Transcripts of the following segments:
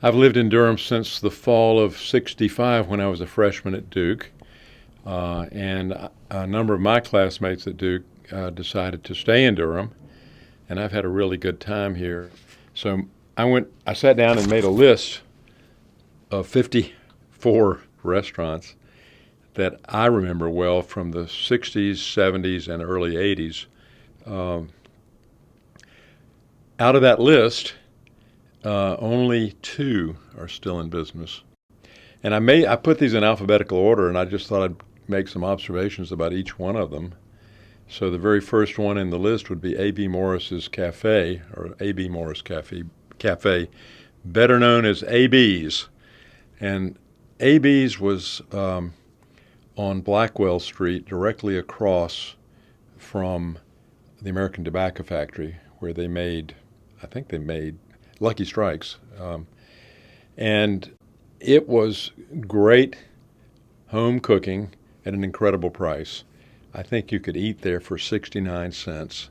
I've lived in Durham since the fall of '65 when I was a freshman at Duke. And a number of my classmates at Duke decided to stay in Durham, and I've had a really good time here. So I sat down and made a list of 54 restaurants that I remember well from the '60s, '70s, and early '80s. Um, Out of that list, only two are still in business. And I put these in alphabetical order, and I just thought I'd make some observations about each one of them. So the very first one in the list would be A.B. Morris's Cafe, or A.B. Morris Cafe, better known as A.B.'s. And A.B.'s was on Blackwell Street, directly across from the American Tobacco Factory, where I think they made Lucky Strikes. And it was great home cooking at an incredible price. I think you could eat there for 69 cents.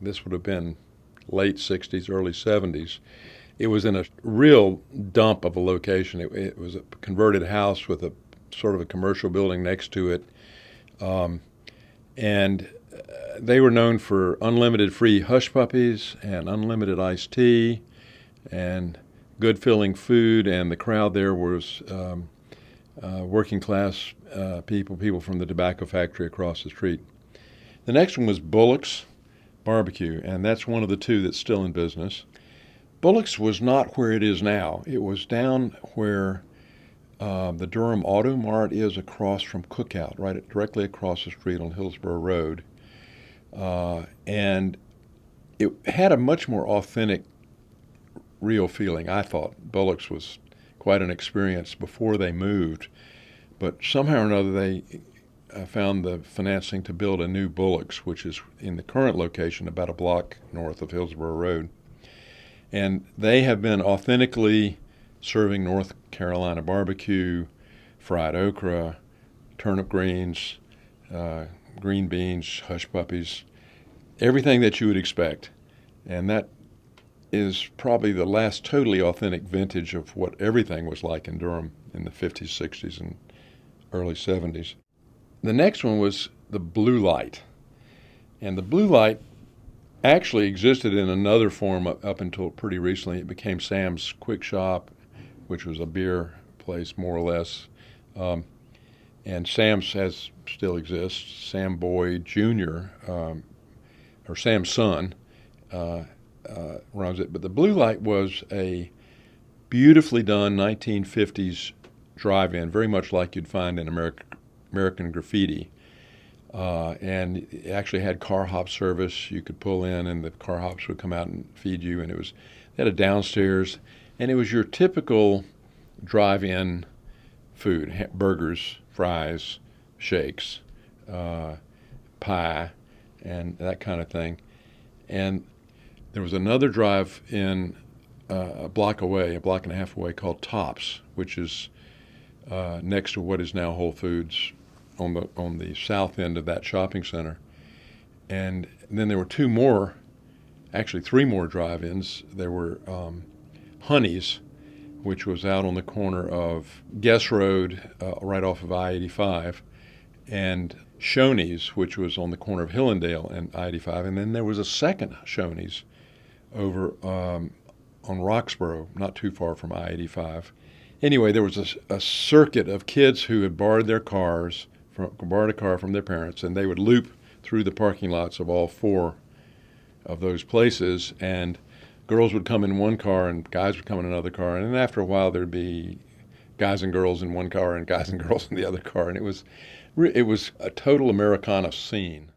This would have been late '60s, early '70s. It was in a real dump of a location. It was a converted house with a sort of a commercial building next to it. And they were known for unlimited free hush puppies and unlimited iced tea and good filling food, and the crowd there was working class people from the tobacco factory across the street. The next one was Bullock's Barbecue, and that's one of the two that's still in business. Bullock's was not where it is now. It was down where the Durham Auto Mart is across from Cookout, right directly across the street on Hillsborough Road. And it had a much more authentic, real feeling, I thought. Bullock's was quite an experience before they moved, but somehow or another they found the financing to build a new Bullock's, which is in the current location about a block north of Hillsborough Road. And they have been authentically serving North Carolina barbecue, fried okra, turnip greens, green beans, hush puppies, everything that you would expect. And that is probably the last totally authentic vintage of what everything was like in Durham in the '50s, '60s, and early '70s. The next one was the Blue Light. And the Blue Light actually existed in another form up until pretty recently. It became Sam's Quick Shop, which was a beer place, more or less. And Sam's still exists. Sam Boyd Jr., or Sam's son, runs it. But the Blue Light was a beautifully done 1950s drive-in, very much like you'd find in American Graffiti. And it actually had car hop service. You could pull in, and the car hops would come out and feed you. And they had a downstairs, and it was your typical drive-in food: burgers, fries, shakes, pie, and that kind of thing. And there was another drive-in a block and a half away, called Tops, which is next to what is now Whole Foods on the south end of that shopping center. And then there were three more drive-ins. There were Honey's, which was out on the corner of Guess Road, right off of I-85, and Shoney's, which was on the corner of Hillendale and I-85. And then there was a second Shoney's over on Roxborough, not too far from I-85. Anyway, there was a circuit of kids who had borrowed a car from their parents, and they would loop through the parking lots of all four of those places, and girls would come in one car and guys would come in another car, and then after a while there'd be guys and girls in one car and guys and girls in the other car, and it was a total Americana scene.